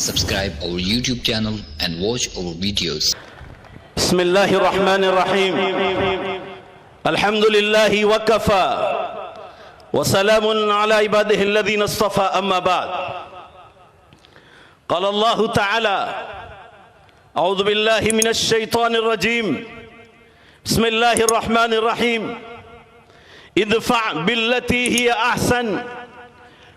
Subscribe our YouTube channel and watch our videos. Bismillahirrahmanirrahim. Alhamdulillahi wa kafa. Wa salamun ala ibadihi alladhina istafa, amma ba'd. Qala Allahu ta'ala, a'udhu billahi minash shaitanir rajim. Bismillahirrahmanirrahim. Idfa' billati hiya ahsan.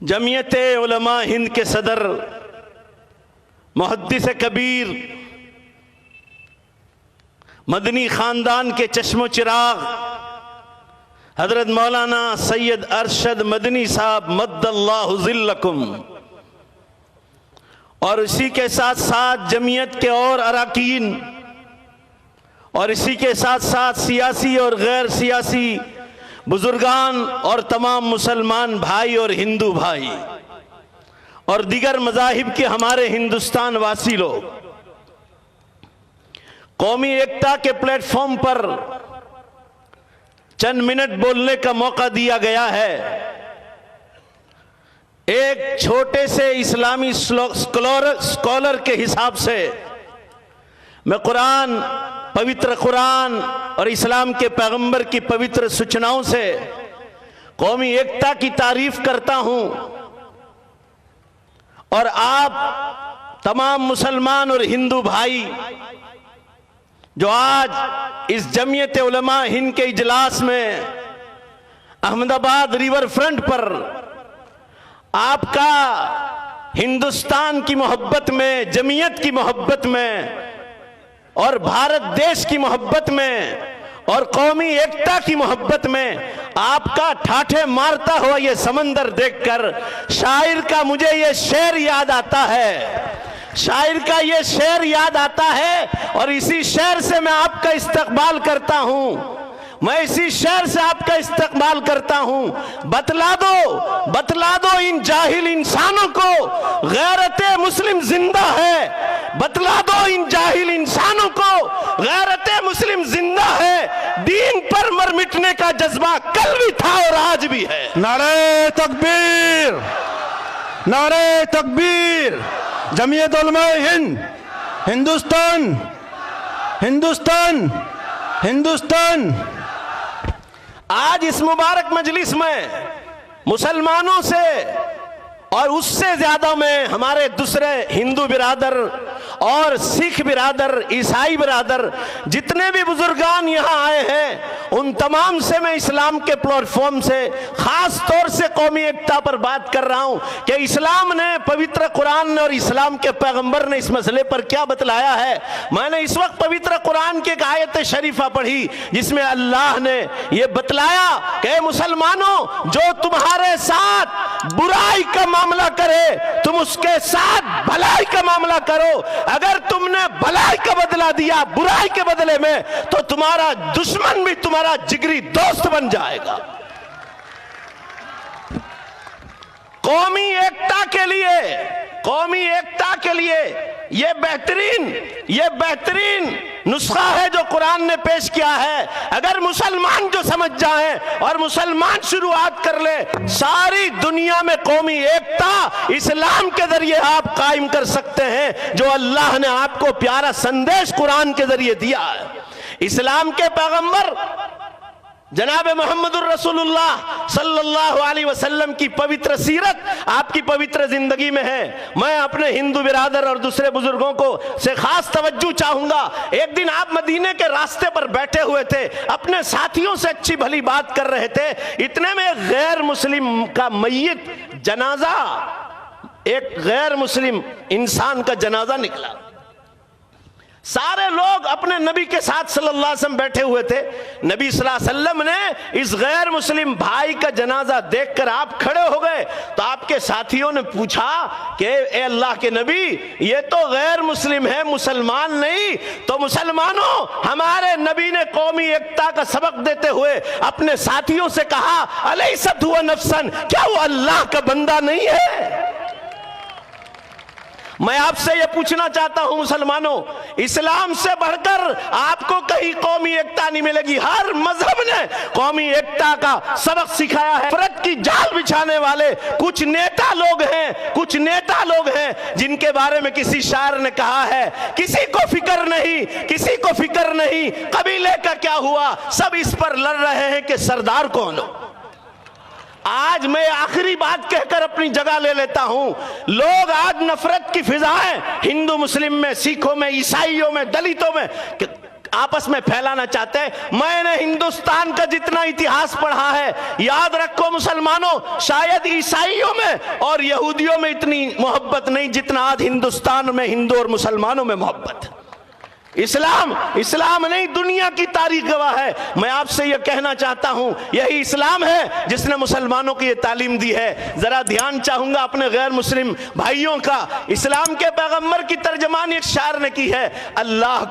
Jamiat Ulama Hind के सदर मुहद्दिस कबीर मदनी ख़ानदान के चश्मो चिराग हज़रत मौलाना सैयद अरशद मदनी साहब मद्दल्लाहु ज़िल्लकुम, और इसी के साथ साथ जमीयत के और अरकान, और इसी के साथ साथ सियासी और गैर सियासी बुजुर्गान और तमाम मुसलमान भाई और हिंदू भाई और दीगर मज़ाहिब के हमारे हिंदुस्तान वासी लोग, कौमी एकता के प्लेटफॉर्म पर चंद मिनट बोलने का मौका दिया गया है। एक छोटे से इस्लामी स्कॉलर के हिसाब से मैं कुरान, पवित्र कुरान और इस्लाम के पैगंबर की पवित्र सूचनाओं से कौमी एकता की तारीफ करता हूं, और आप तमाम मुसलमान और हिंदू भाई जो आज इस जमीयत उलमा हिंद के इजलास में अहमदाबाद रिवर फ्रंट पर आपका हिंदुस्तान की मोहब्बत में, जमीयत की मोहब्बत में और भारत देश की मोहब्बत में और कौमी एकता की मोहब्बत में आपका ठाठे मारता हुआ ये समंदर देखकर शायर का मुझे ये शेर याद आता है, शायर का ये शेर याद आता है, और इसी शेर से मैं आपका इस्तकबाल करता हूं। मैं इसी शेर से आपका इस्तकबाल करता हूं। बतला दो इन जाहिल इंसानों को गैरते मुस्लिम जिंदा है। बतला दो इन जाहिल इंसानों को गैरते मुस्लिम जिंदा है। दीन पर मर मिटने का जज्बा कल भी था और आज भी है। नारे तकबीर, नारे तकबीर। जमीयत उलमा हिंद, हिंदुस्तान, हिंदुस्तान, हिंदुस्तान। आज इस मुबारक मजलिस में मुसलमानों से और उससे ज्यादा में हमारे दूसरे हिंदू बिरादर और सिख बिरादर, ईसाई बिरादर, जितने भी बुजुर्गान यहाँ आए हैं, उन तमाम से मैं इस्लाम के प्लेटफॉर्म से खास तौर से कौमी एकता पर बात कर रहा हूँ कि इस्लाम ने, पवित्र कुरान ने और इस्लाम के पैगंबर ने इस मसले पर क्या बतलाया है। मैंने इस वक्त पवित्र कुरान की एक आयत शरीफा पढ़ी जिसमें अल्लाह ने यह बतलाया कि मुसलमानों, जो तुम्हारे साथ बुराई का मामला करे तुम उसके साथ भलाई का मामला करो। अगर तुमने भलाई का बदला दिया बुराई के बदले में तो तुम्हारा दुश्मन भी तुम्हारा जिगरी दोस्त बन जाएगा। कौमी एकता के लिए, कौमी एकता के लिए ये बेहतरीन नुस्खा है जो कुरान ने पेश किया है। अगर मुसलमान जो समझ जाएं और मुसलमान शुरुआत कर ले, सारी दुनिया में कौमी एकता इस्लाम के जरिए आप कायम कर सकते हैं, जो अल्लाह ने आपको प्यारा संदेश कुरान के जरिए दिया है। इस्लाम के पैगंबर जनाब मोहम्मदुर रसूलुल्लाह सल्लल्लाहु अलैहि वसल्लम की पवित्र सीरत आपकी पवित्र जिंदगी में है। मैं अपने हिंदू बिरादर और दूसरे बुजुर्गों को से खास तवज्जो चाहूंगा। एक दिन आप मदीने के रास्ते पर बैठे हुए थे, अपने साथियों से अच्छी भली बात कर रहे थे, इतने में एक गैर मुस्लिम का मय्यत जनाजा, एक गैर मुस्लिम इंसान का जनाजा निकला। सारे लोग अपने नबी के साथ सल्लल्लाहु अलैहि वसल्लम बैठे हुए थे। नबी सल्लल्लाहु अलैहि वसल्लम ने इस गैर मुस्लिम भाई का जनाजा देखकर आप खड़े हो गए तो आपके साथियों ने पूछा कि ए अल्लाह के नबी, ये तो गैर मुस्लिम है, मुसलमान नहीं। तो मुसलमानों, हमारे नबी ने कौमी एकता का सबक देते हुए अपने साथियों से कहा, अलैसत हुवा नफ्सन, क्या वो अल्लाह का बंदा नहीं है? मैं आपसे यह पूछना चाहता हूं मुसलमानों, इस्लाम से बढ़कर आपको कहीं कौमी एकता नहीं मिलेगी। हर मजहब ने कौमी एकता का सबक सिखाया है। नफरत की जाल बिछाने वाले कुछ नेता लोग हैं जिनके बारे में किसी शायर ने कहा है, किसी को फिक्र नहीं कबीले का क्या हुआ, सब इस पर लड़ रहे हैं कि सरदार कौन हो। आज मैं आखिरी बात कहकर अपनी जगह ले लेता हूं। लोग आज नफरत की फिजाएं हिंदू मुस्लिम में, सिखों में, ईसाइयों में, दलितों में आपस में फैलाना चाहते हैं। मैंने हिंदुस्तान का जितना इतिहास पढ़ा है, याद रखो मुसलमानों, शायद ईसाइयों में और यहूदियों में इतनी मोहब्बत नहीं जितना आज हिंदुस्तान में हिंदू और मुसलमानों में मोहब्बत। इस्लाम नहीं, दुनिया की तारीख गवाह है। मैं आपसे यह कहना चाहता हूं, यही इस्लाम है जिसने मुसलमानों को यह तालीम दी है। जरा ध्यान चाहूंगा अपने गैर मुस्लिम भाइयों का। इस्लाम के पैगंबर की तर्जमानी एक शायर ने की है, अल्लाह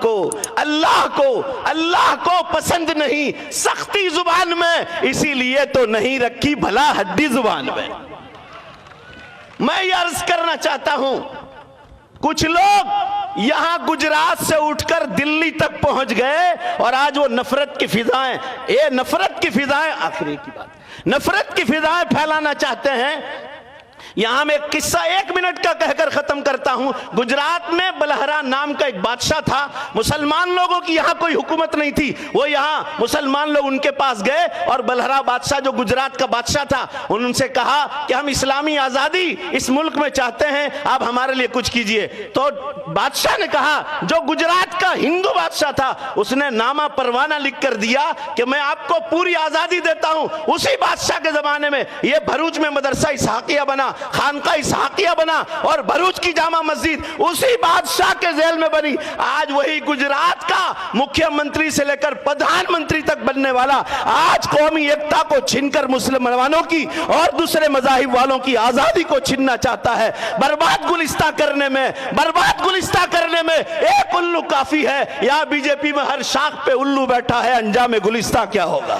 को पसंद नहीं सख्ती जुबान में, इसीलिए तो नहीं रखी भला हड्डी जुबान में। मैं यह अर्ज करना चाहता हूं, कुछ लोग यहां गुजरात से उठकर दिल्ली तक पहुंच गए और आज वो नफरत की फिजाएं आखिरी की बात, नफरत की फिजाएं फैलाना चाहते हैं। यहां मैं एक किस्सा 1 मिनट का कहकर खत्म करता हूं। गुजरात में बलहरा नाम का एक बादशाह था। मुसलमान लोगों की यहां कोई हुकूमत नहीं थी। वो यहां मुसलमान लोग उनके पास गए और बलहरा बादशाह जो गुजरात का बादशाह था, उनसे कहा कि हम इस्लामी आजादी इस मुल्क में चाहते हैं, आप हमारे लिए कुछ कीजिए। तो बादशाह ने कहा, जो गुजरात का हिंदू बादशाह था, उसने नामा परवाना लिख कर दिया कि मैं आपको पूरी आजादी देता हूं। उसी बादशाह के जमाने में यह भरूच में मदरसा इसहाकिया बना, खानका इसहाकिया बना और भरूच की जामा मस्जिद उसी बादशाह के जेल में बनी। आज वही गुजरात का मुख्यमंत्री से लेकर प्रधानमंत्री तक बनने वाला आज कौमी एकता को छीनकर मुसलमानों की और दूसरे मजाहिब वालों की आजादी को छीनना चाहता है। बर्बाद गुलिस्ता करने में एक उल्लू काफी है। यहां बीजेपी में हर शाख पे उल्लू बैठा है, अंजाम गुलिस्ता क्या होगा।